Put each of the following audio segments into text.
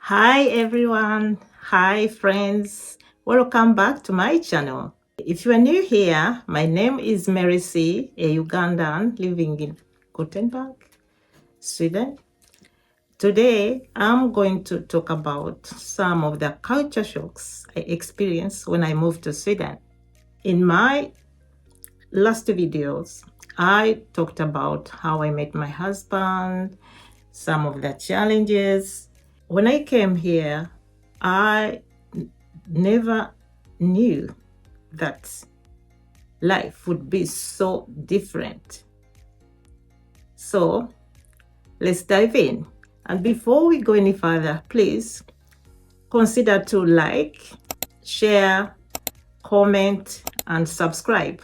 Hi everyone, hi friends, welcome back to my channel. If you are new here, my name is Mary C, a Ugandan living in Gothenburg, Sweden. Today, I'm going to talk about some of the culture shocks I experienced when I moved to Sweden. In my last videos, I talked about how I met my husband, some of the challenges. When I came here, I never knew that life would be so different. So let's dive in. And before we go any further, please consider to like, share, comment, and subscribe.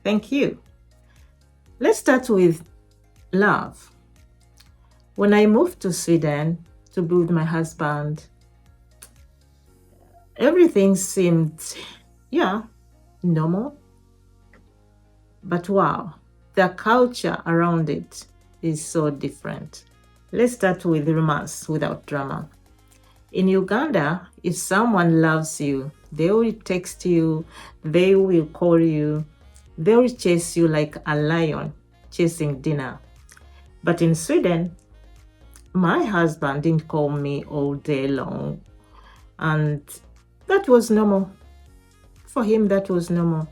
Thank you. Let's start with love. When I moved to Sweden to be with my husband, everything seemed, normal. But wow, the culture around it is so different. Let's start with romance without drama. In Uganda, if someone loves you, they will text you, they will call you, they will chase you like a lion chasing dinner. But in Sweden, my husband didn't call me all day long, and that was normal. For him, that was normal.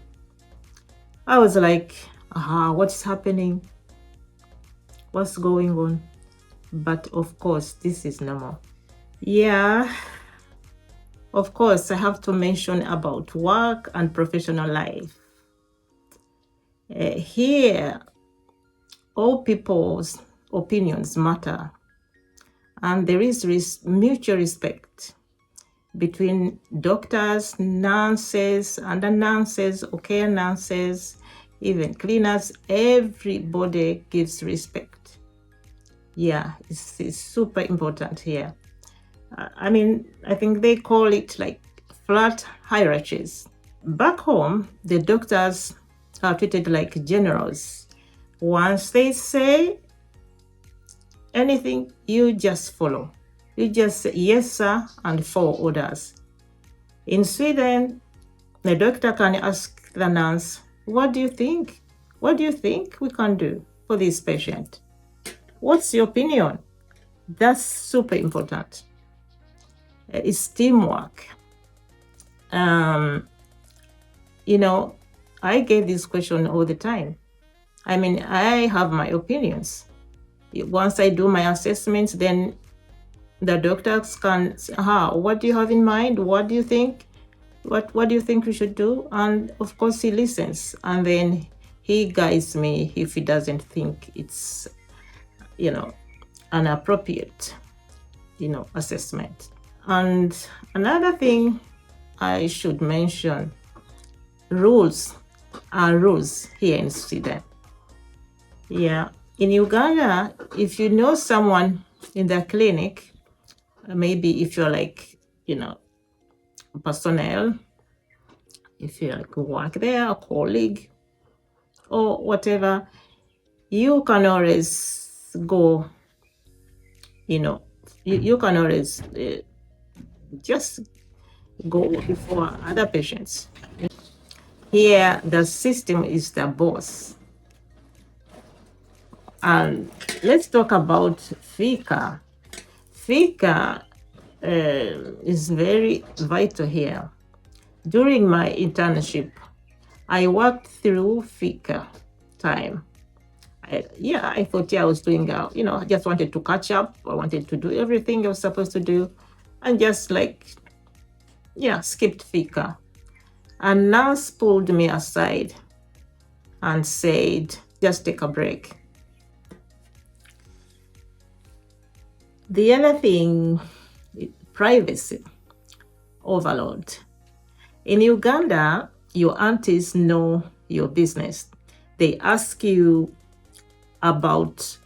I was like, what's happening? What's going on? But of course, this is normal. Yeah, of course, I have to mention about work and professional life. Here, all people's opinions matter, and there is mutual respect between doctors, nurses, under nurses, care nurses, even cleaners. Everybody gives respect. Yeah, it's super important here. I think they call it like flat hierarchies. Back home, the doctors are treated like generals. Once they say anything, you just follow. You just say yes, sir, and follow orders. In Sweden, the doctor can ask the nurse, what do you think? What do you think we can do for this patient? What's your opinion? That's super important. It's teamwork. I get this question all the time. I have my opinions. Once I do my assessments, then the doctors can say, what do you have in mind? What do you think? What do you think we should do? And of course, he listens, and then he guides me if he doesn't think it's, an appropriate, assessment. And another thing I should mention, rules are rules here in Sweden. Yeah, in Uganda, if you know someone in the clinic, maybe if you're like, personnel, if you like work there, a colleague, or whatever, you can always go, you can always just go before other patients. Here, the system is the boss. And let's talk about fika. Fika is very vital here. During my internship, I worked through fika time. I thought I was doing, I just wanted to catch up. I wanted to do everything I was supposed to do, and just skipped fika. And nurse pulled me aside and said, just take a break. The other thing, privacy overload. In Uganda, your aunties know your business. They ask you about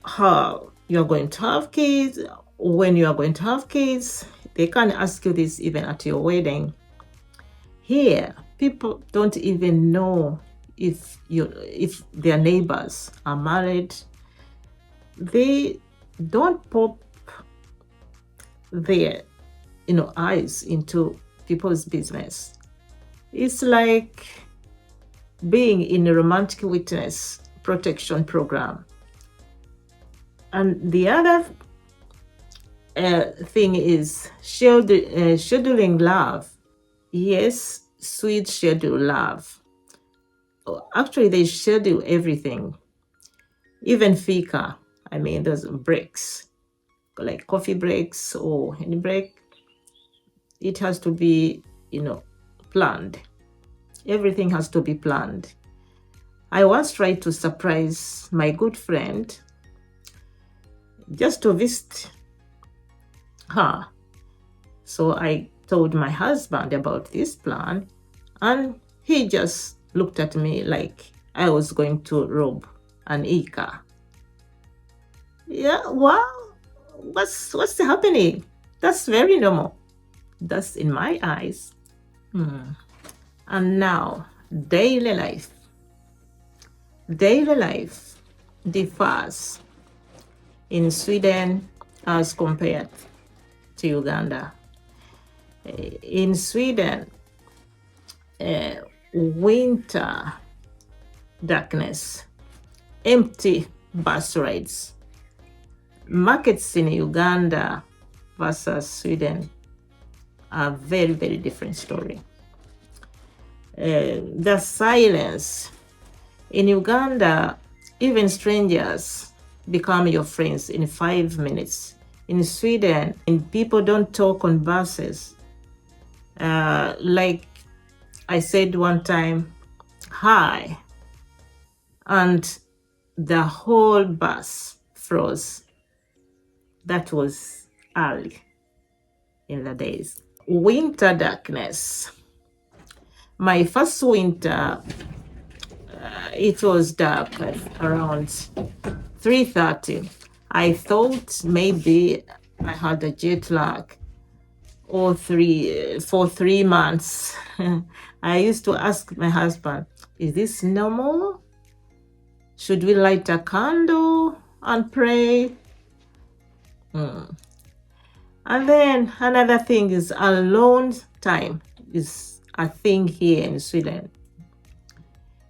how you're going to have kids, when you are going to have kids. They can ask you this even at your wedding. Here, people don't even know if their neighbors are married. They don't pop their eyes into people's business. It's like being in a romantic witness protection program. And the other thing is scheduling love. Yes, Swedes schedule love. Actually, they schedule everything, even fika. I mean, those breaks, like coffee breaks or any break. It has to be, planned. Everything has to be planned. I once tried to surprise my good friend just to visit her. So I told my husband about this plan, and he just looked at me like I was going to rob an Ika. Yeah, wow, what's happening? That's very normal. That's in my eyes. And now, daily life. Daily life differs in Sweden as compared to Uganda. In Sweden, winter darkness, empty bus rides. Markets in Uganda versus Sweden are very, very different story. The silence. In Uganda, even strangers become your friends in 5 minutes. In Sweden, and people don't talk on buses. Like I said one time, hi, and the whole bus froze. That was early in the days. Winter darkness. My first winter, it was dark at around 3:30. I thought maybe I had a jet lag or for 3 months. I used to ask my husband, is this normal? Should we light a candle and pray? And then another thing is alone time is a thing here in Sweden.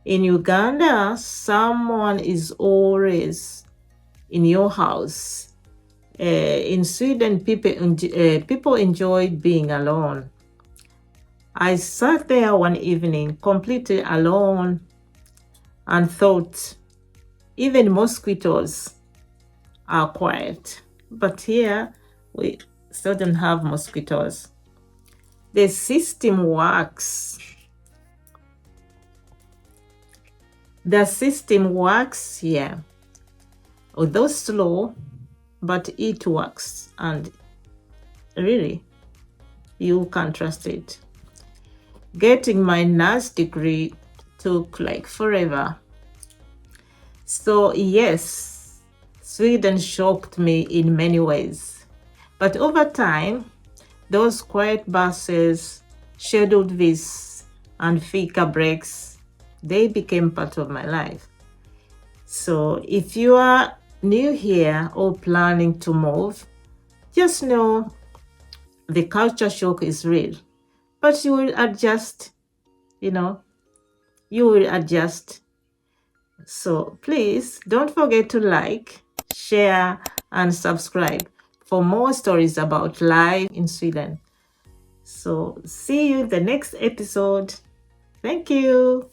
In Uganda, someone is always in your house. In Sweden, people enjoy being alone. I sat there one evening completely alone and thought even mosquitoes are quiet. But here, we still don't have mosquitoes. The system works. The system works here. Although slow, but it works. And really, you can trust it. Getting my nurse degree took like forever. So yes, Sweden shocked me in many ways. But over time, those quiet buses, scheduled visits, and fika breaks, they became part of my life. So if you are new here or planning to move, just know the culture shock is real. But you will adjust, you will adjust. So please don't forget to like, share, and subscribe for more stories about life in Sweden. So see you in the next episode. Thank you.